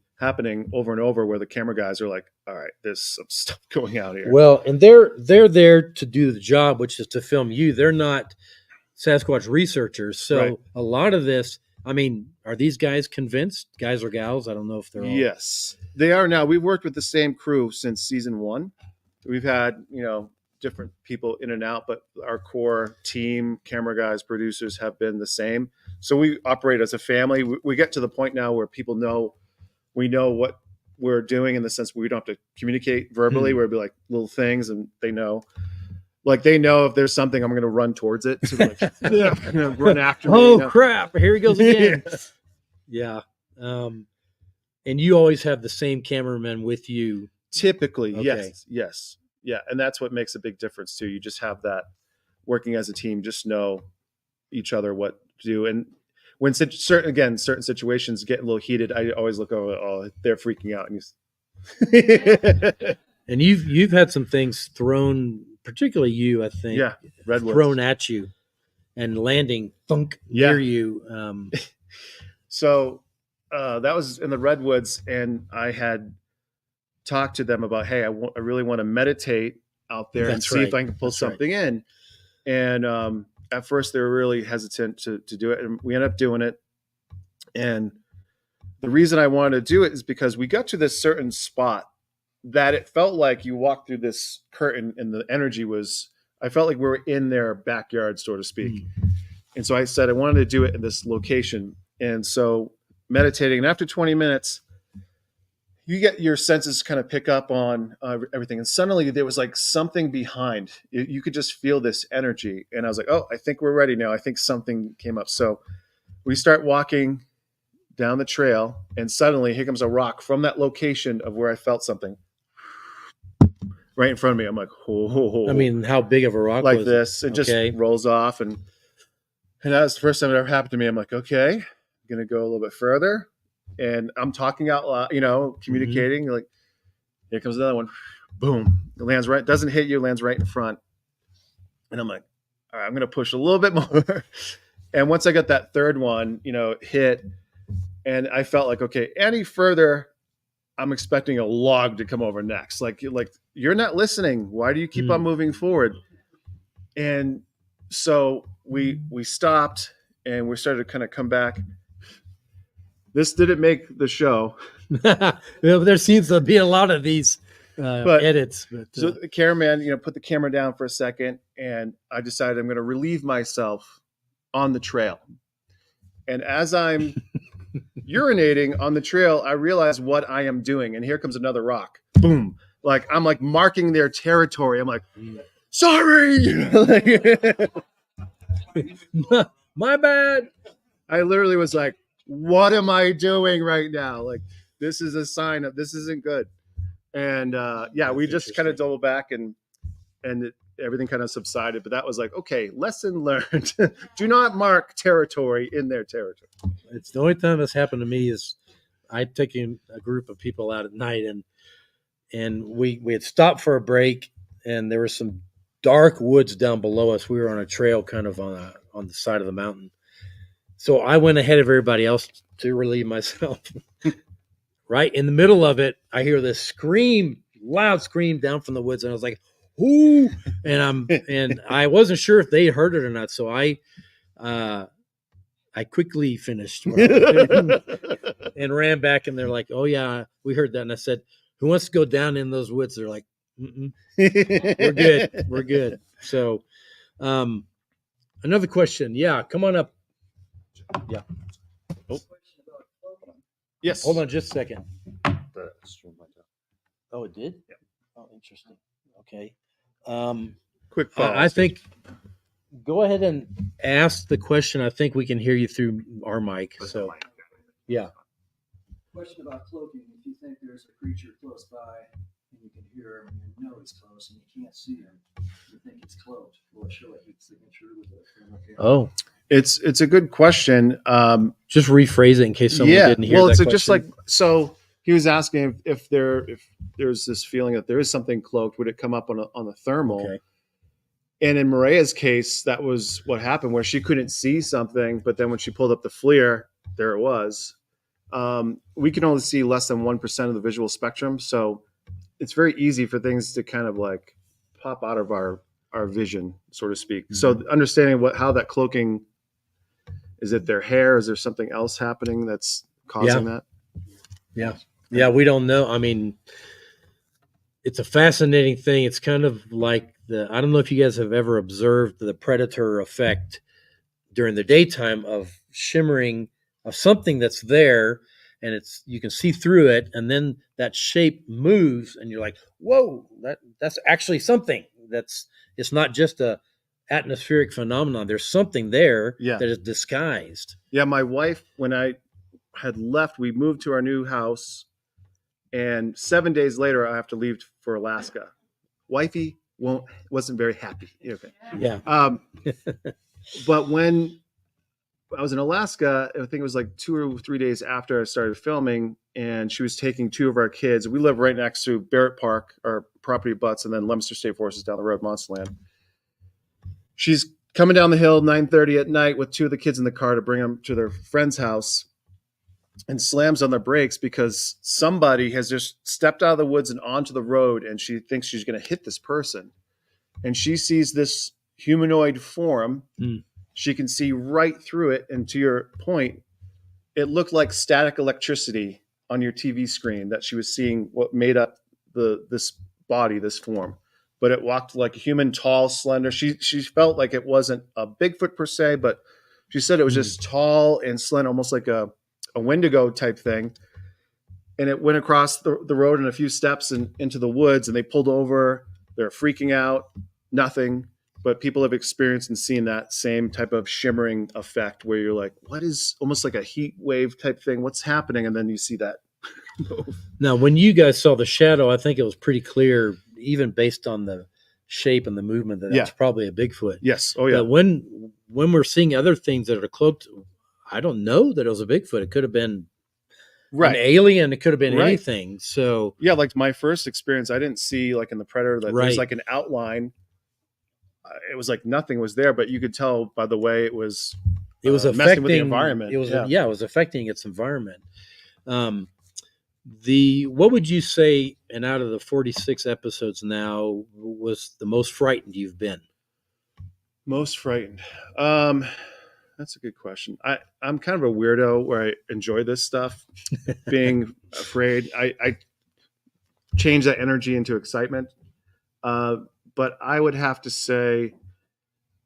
over and over, where the camera guys are like, all right, there's some stuff going out here. Well, and they're there to do the job, which is to film you. They're not Sasquatch researchers. So a lot of this, I mean, are these guys convinced, guys or gals? I don't know if they're all. Yes, they are now. We've worked with the same crew since season 1. We've had, different people in and out, but our core team, camera guys, producers have been the same. So we operate as a family. We get to the point now where people know, we know what we're doing, in the sense where we don't have to communicate verbally, where it'd be like little things, and they know if there's something, I'm going to run towards it. So like, run after me. Oh crap. Here he goes again. Yeah. And you always have the same cameraman with you. Typically. Okay. Yes. Yeah. And that's what makes a big difference too. You just have that working as a team, just know each other what to do. And when certain situations get a little heated, I always look over, oh, they're freaking out. And you've had some things thrown, particularly you, I think. Yeah. Redwoods. Thrown at you and landing near you. So that was in the Redwoods, and I had talked to them about, hey, I really want to meditate out there and see if I can pull something in. And at first they were really hesitant to do it, and we ended up doing it. And the reason I wanted to do it is because we got to this certain spot that it felt like you walked through this curtain and the energy was, I felt like we were in their backyard, so to speak. And so I said, I wanted to do it in this location. And so meditating, and after 20 minutes, you get your senses kind of pick up on everything. And suddenly there was like something behind. You could just feel this energy. And I was like, oh, I think we're ready now. I think something came up. So we start walking down the trail, and suddenly here comes a rock from that location of where I felt something right in front of me. I'm like, oh. I mean, how big of a rock like was this? It just rolls off. And that was the first time it ever happened to me. I'm like, okay, I'm going to go a little bit further. And I'm talking out loud, communicating. Like, here comes another one. Boom. It lands right, doesn't hit you, lands right in front. And I'm like, all right, I'm going to push a little bit more. And once I got that third one, hit, and I felt like, okay, any further, I'm expecting a log to come over next. Like you're not listening. Why do you keep on moving forward? And so we stopped, and we started to kind of come back. This didn't make the show. There seems to be a lot of these edits. So the cameraman, put the camera down for a second, and I decided I'm going to relieve myself on the trail. And as I'm urinating on the trail, I realize what I am doing. And here comes another rock. Boom. Like I'm like marking their territory. I'm like, sorry. My bad. I literally was like, what am I doing right now? Like, this is a sign of this isn't good. And we just kind of doubled back, and everything kind of subsided. But that was like, okay, lesson learned. Do not mark territory in their territory. It's the only time that's happened to me is I'd taken a group of people out at night, and we had stopped for a break, and there were some dark woods down below us. We were on a trail kind of on the side of the mountain. So I went ahead of everybody else to relieve myself. Right in the middle of it, I hear this scream, loud scream down from the woods, and I was like, "Ooh!" And I wasn't sure if they heard it or not, so I quickly finished and ran back, and they're like, "Oh yeah, we heard that." And I said, "Who wants to go down in those woods?" They're like, "We're good." So, another question. Yeah, come on up. Yeah. Oh. Yes. Hold on just a second. Oh, it did? Yeah. Oh, interesting. Okay. Quick pause. I think go ahead and ask the question. I think we can hear you through our mic. So, yeah. Question about cloaking. If you think there's a creature close by and you can hear him and you know he's close and you can't see him, you think it's cloaked. Will it show a heat signature with it? Oh. It's a good question. Just rephrase it in case someone didn't hear that question. Just like, so he was asking if there's this feeling that there is something cloaked, would it come up on a thermal? Okay. And in Maria's case, that was what happened, where she couldn't see something, but then when she pulled up the FLIR, there it was. We can only see less than 1% of the visual spectrum, so it's very easy for things to kind of like pop out of our vision, so to speak. Mm-hmm. So understanding how that cloaking, is it their hair? Is there something else happening that's causing that? Yeah, we don't know. I mean, it's a fascinating thing. It's kind of like I don't know if you guys have ever observed the predator effect during the daytime of shimmering of something that's there, and you can see through it, and then that shape moves, and you're like, whoa, that's actually something. It's not just a atmospheric phenomenon. There's something there that is disguised. Yeah, my wife, when I had left, we moved to our new house, and 7 days later, I have to leave for Alaska. Wifey wasn't very happy. Okay. Yeah. But when I was in Alaska, I think it was like 2 or 3 days after I started filming, and she was taking 2 of our kids. We live right next to Barrett Park, our property butts, and then Leominster State Forest is down the road, Monsterland. She's coming down the hill 9:30 at night with 2 of the kids in the car to bring them to their friend's house, and slams on the brakes because somebody has just stepped out of the woods and onto the road, and she thinks she's going to hit this person. And she sees this humanoid form. She can see right through it. And to your point, it looked like static electricity on your TV screen that she was seeing what made up this body, this form. But it walked like a human, tall, slender. She felt like it wasn't a Bigfoot per se, but she said it was just tall and slender, almost like a Wendigo type thing. And it went across the road in a few steps and into the woods, and they pulled over. They're freaking out, nothing. But people have experienced and seen that same type of shimmering effect where you're like, what is, almost like a heat wave type thing? What's happening? And then you see that move. Now, when you guys saw the shadow, I think it was pretty clear, even based on the shape and the movement, that that's probably a Bigfoot. Yes. Oh, yeah. But when we're seeing other things that are cloaked, I don't know that it was a Bigfoot. It could have been an alien. It could have been anything. So yeah, like my first experience, I didn't see like in the Predator that there's like an outline. It was like nothing was there, but you could tell by the way it was affecting messing with the environment. It was it was affecting its environment. What would you say, and out of the 46 episodes now, was the most frightened you've been? Most frightened. That's a good question. I'm kind of a weirdo where I enjoy this stuff, being afraid. I change that energy into excitement. But I would have to say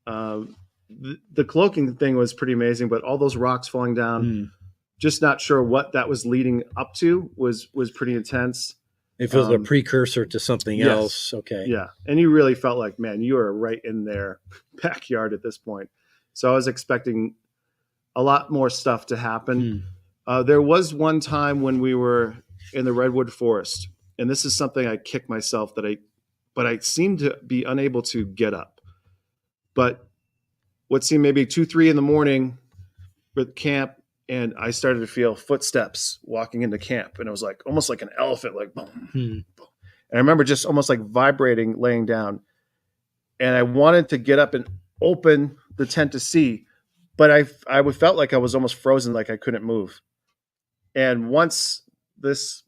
the cloaking thing was pretty amazing, but all those rocks falling down, just not sure what that was leading up to was pretty intense. If it was a precursor to something else. Okay. Yeah. And you really felt like, man, you are right in their backyard at this point. So I was expecting a lot more stuff to happen. There was one time when we were in the redwood forest, and this is something I kicked myself but I seemed to be unable to get up. But what seemed maybe 2-3 in the morning with camp, and I started to feel footsteps walking into camp, and it was like almost like an elephant, like boom, boom. And I remember just almost like vibrating, laying down, and I wanted to get up and open the tent to see, but I felt like I was almost frozen, like I couldn't move. And once this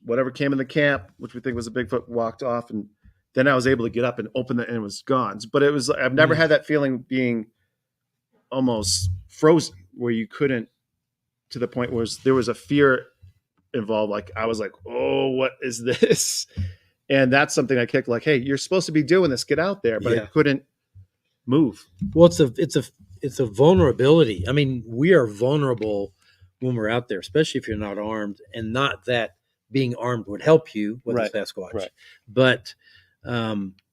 whatever came in the camp, which we think was a Bigfoot, walked off, and then I was able to get up and open it, and it was gone. But it was, I've never had that feeling being almost frozen where you couldn't, to the point where there was a fear involved. Like I was like, oh, what is this? And that's something I kicked, like, hey, you're supposed to be doing this, get out there. But I couldn't move. Well, it's a vulnerability. I mean, we are vulnerable when we're out there, especially if you're not armed, and not that being armed would help you with a Sasquatch. But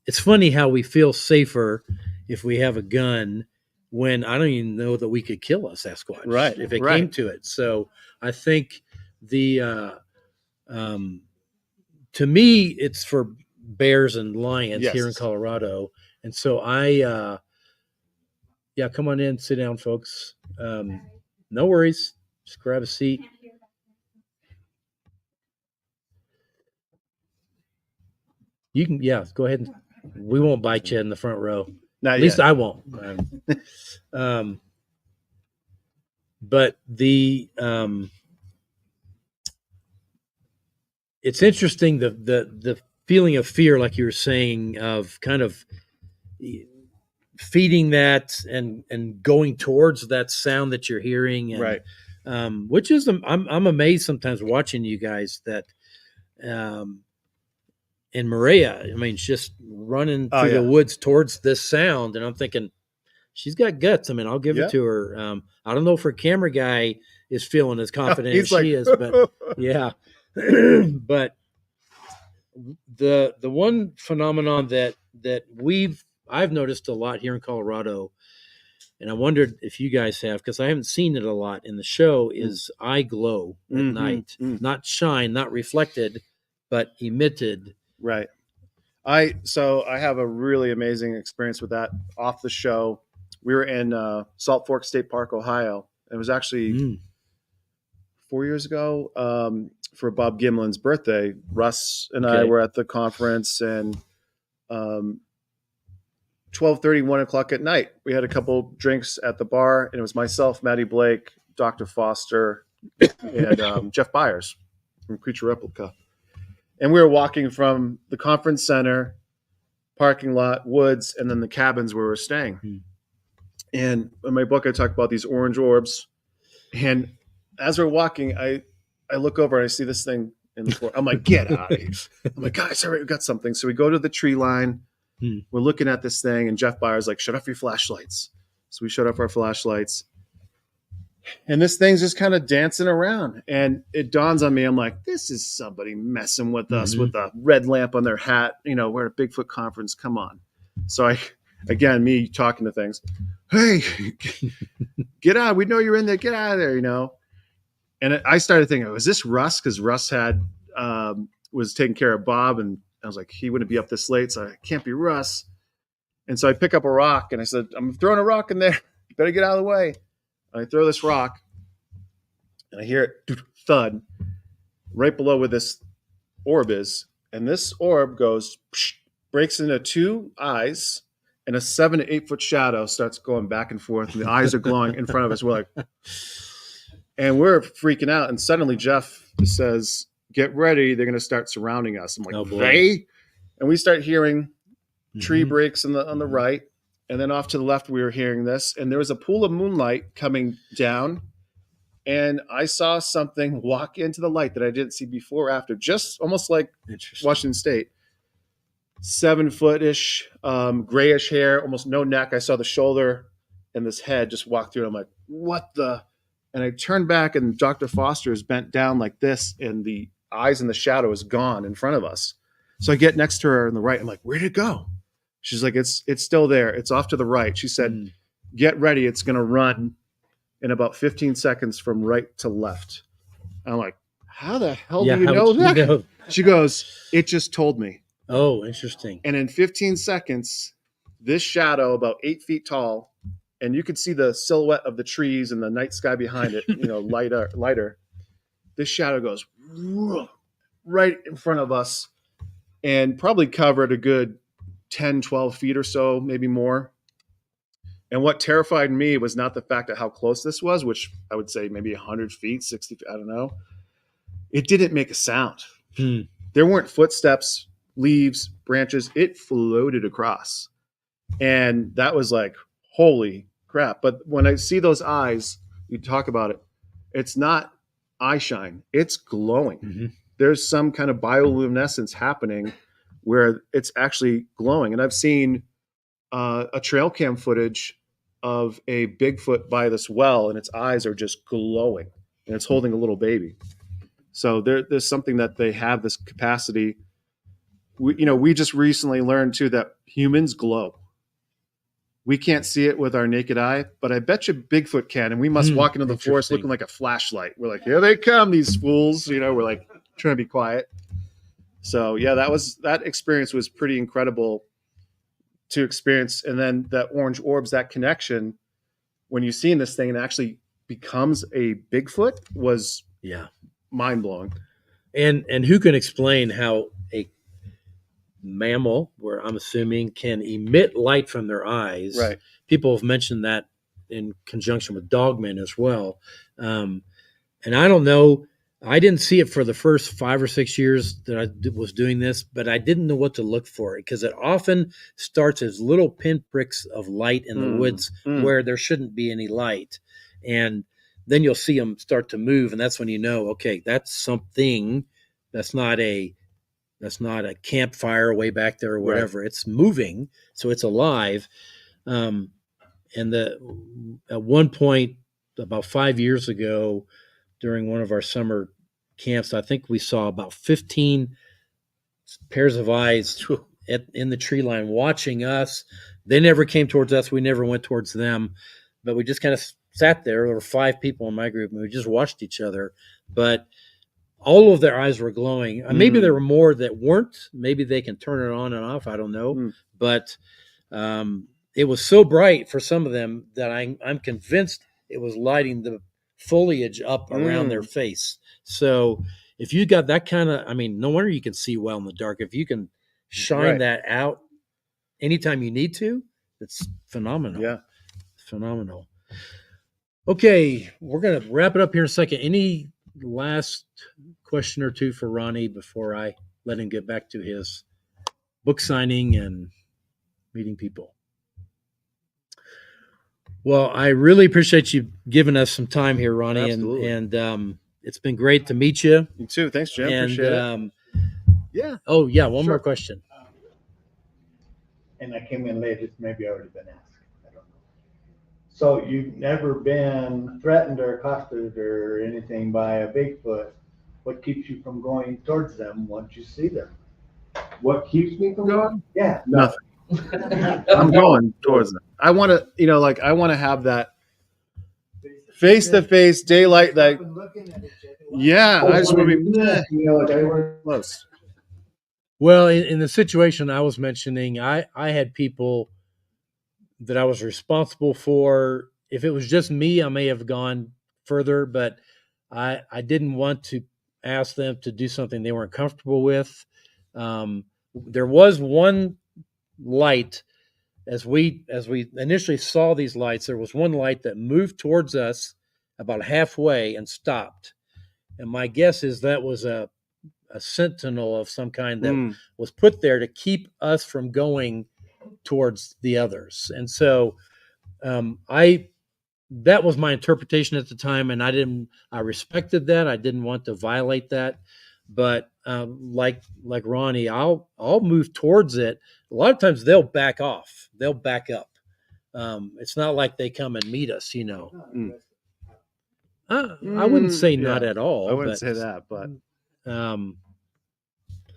it's funny how we feel safer if we have a gun when I don't even know that we could kill a Sasquatch if it came to it. So I think to me, it's for bears and lions here in Colorado. And so come on in, sit down, folks. No worries. Just grab a seat. You can, go ahead. We won't bite you in the front row. At least I won't. But it's interesting, the feeling of fear, like you were saying, of kind of feeding that and going towards that sound that you're hearing, and, which is I'm amazed sometimes watching you guys that. And Maria, I mean, just running through the woods towards this sound, and I'm thinking, she's got guts. I mean, I'll give it to her. I don't know if her camera guy is feeling as confident as she is, but but the one phenomenon that I've noticed a lot here in Colorado, and I wondered if you guys have, because I haven't seen it a lot in the show, is eye glow at night, not shine, not reflected, but emitted. Right. I have a really amazing experience with that off the show. We were in Salt Fork State Park, Ohio. It was actually 4 years ago for Bob Gimlin's birthday. Russ and I were at the conference, and 12:30, 1 o'clock at night, we had a couple drinks at the bar, and it was myself, Maddie Blake, Dr. Foster, and Jeff Byers from Creature Replica. And we were walking from the conference center, parking lot, woods, and then the cabins where we were staying. And in my book, I talk about these orange orbs. And as we're walking, I look over and I see this thing in the floor. I'm like, get out of here. I'm like, guys, all right, we got something. So we go to the tree line. We're looking at this thing, and Jeff Byers like, shut off your flashlights. So we shut off our flashlights. And this thing's just kind of dancing around. And it dawns on me, I'm like, this is somebody messing with us with a red lamp on their hat. You know, we're at a Bigfoot conference. Come on. So again, me talking to things. Hey, get out. We know you're in there. Get out of there, you know. And I started thinking, was this Russ? Because Russ was taking care of Bob. And I was like, he wouldn't be up this late. So it can't be Russ. And so I pick up a rock and I said, I'm throwing a rock in there. You better get out of the way. I throw this rock and I hear it thud right below where this orb is. And this orb goes, breaks into 2 eyes, and a 7 to 8 foot shadow starts going back and forth. And the eyes are glowing in front of us. We're like, and we're freaking out. And suddenly Jeff says, get ready. They're going to start surrounding us. I'm like, Oh, boy. they? And we start hearing tree breaks on the right. And then off to the left, we were hearing this, and there was a pool of moonlight coming down, and I saw something walk into the light that I didn't see before or after, just almost like Washington State. 7 foot-ish, grayish hair, almost no neck. I saw the shoulder and this head just walk through. And I'm like, what the? And I turned back, and Dr. Foster is bent down like this, and the eyes in the shadow is gone in front of us. So I get next to her on the right. I'm like, where'd it go? She's like, it's still there. It's off to the right. She said, get ready. It's going to run in about 15 seconds from right to left. And I'm like, how the hell do you know that? You know? She goes, it just told me. Oh, interesting. And in 15 seconds, this shadow, about 8 feet tall, and you could see the silhouette of the trees and the night sky behind it, you know, lighter. This shadow goes right in front of us and probably covered a good 10, 12 feet or so, maybe more. And what terrified me was not the fact of how close this was, which I would say maybe 100 feet, 60 feet, I don't know. It didn't make a sound. There weren't footsteps, leaves, branches. It floated across. And that was like, holy crap. But when I see those eyes, you talk about it, it's not eye shine. It's glowing. There's some kind of bioluminescence happening where it's actually glowing. And I've seen a trail cam footage of a Bigfoot by this well, and its eyes are just glowing, and it's holding a little baby. So there's something that they have this capacity. We just recently learned too that humans glow. We can't see it with our naked eye, but I bet you Bigfoot can. And we must walk into the forest looking like a flashlight. We're like, here they come, these fools. You know, we're like trying to be quiet. So yeah, that experience was pretty incredible to experience. And then that orange orbs, that connection, when you see this thing and it actually becomes a Bigfoot, was mind blowing. And who can explain how a mammal, where I'm assuming, can emit light from their eyes? Right. People have mentioned that in conjunction with dogmen as well. And I don't know. I didn't see it for the first 5 or 6 years that I was doing this, but I didn't know what to look for because it often starts as little pinpricks of light in the woods where there shouldn't be any light. And then you'll see them start to move. And that's when you know, okay, that's something that's not a campfire way back there or whatever. Right. It's moving. So it's alive. And at one point about 5 years ago, during one of our summer camps, I think we saw about 15 pairs of eyes in the tree line watching us. They never came towards us. We never went towards them, but we just kind of sat there. There were 5 people in my group, and we just watched each other. But all of their eyes were glowing. Maybe there were more that weren't. Maybe they can turn it on and off. I don't know. But it was so bright for some of them that I'm convinced it was lighting the foliage up around their face. So if you got that kind of, no wonder you can see well in the dark. If you can shine that out anytime you need to, it's phenomenal. Yeah. Phenomenal. Okay. We're going to wrap it up here in a second. Any last question or two for Ronnie before I let him get back to his book signing and meeting people? Well, I really appreciate you giving us some time here, Ronnie, Absolutely. and it's been great to meet you. You too. Thanks, Jim. And Appreciate it. Yeah. oh yeah, one Sure. more question. And I came in late, it's maybe already been asked. I don't know. So you've never been threatened or accosted or anything by a Bigfoot. What keeps you from going towards them once you see them? What keeps me from going? Yeah. Nothing. I'm going towards it. I want to, I want to have that face-to-face daylight. Like, yeah, I just want to be like I were close. Well, in the situation I was mentioning, I had people that I was responsible for. If it was just me, I may have gone further, but I didn't want to ask them to do something they weren't comfortable with. There was one light as we initially saw these lights. There was one light that moved towards us about halfway and stopped. And my guess is that was a sentinel of some kind that was put there to keep us from going towards the others. And so that was my interpretation at the time, and I respected that. I didn't want to violate that. But like Ronnie, I'll move towards it. A lot of times they'll back off. They'll back up. It's not like they come and meet us, I wouldn't say not at all. I wouldn't say that, but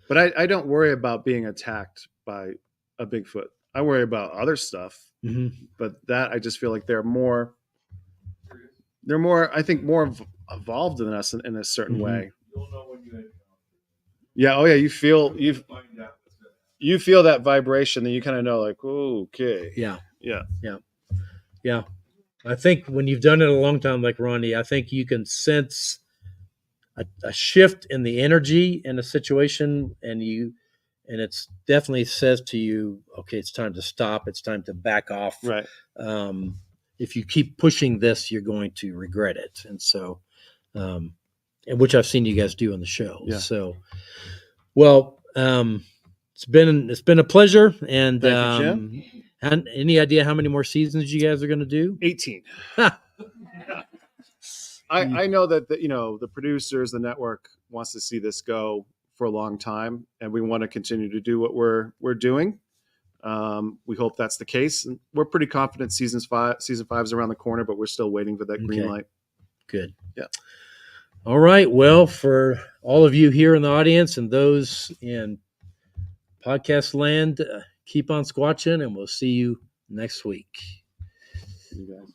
I don't worry about being attacked by a Bigfoot. I worry about other stuff, but that I just feel like they're more, I think, more evolved than us in a certain way. You'll know when you Yeah. Oh yeah. You feel that vibration, then you kind of know, like, oh, okay. Yeah. Yeah. Yeah. Yeah. I think when you've done it a long time, like Ronnie, I think you can sense a shift in the energy in a situation, and it's definitely says to you, okay, it's time to stop. It's time to back off. Right. If you keep pushing this, you're going to regret it. And so, and which I've seen you guys do on the show. Yeah. So, well, it's been a pleasure. And, Thank you, Jim. and any idea how many more seasons you guys are going to do? 18. I know that the producers, the network wants to see this go for a long time, and we want to continue to do what we're doing. We hope that's the case, and we're pretty confident season 5 is around the corner, but we're still waiting for that green light. Good. Yeah. All right. Well, for all of you here in the audience and those in podcast land, keep on squatching, and we'll see you next week. You guys.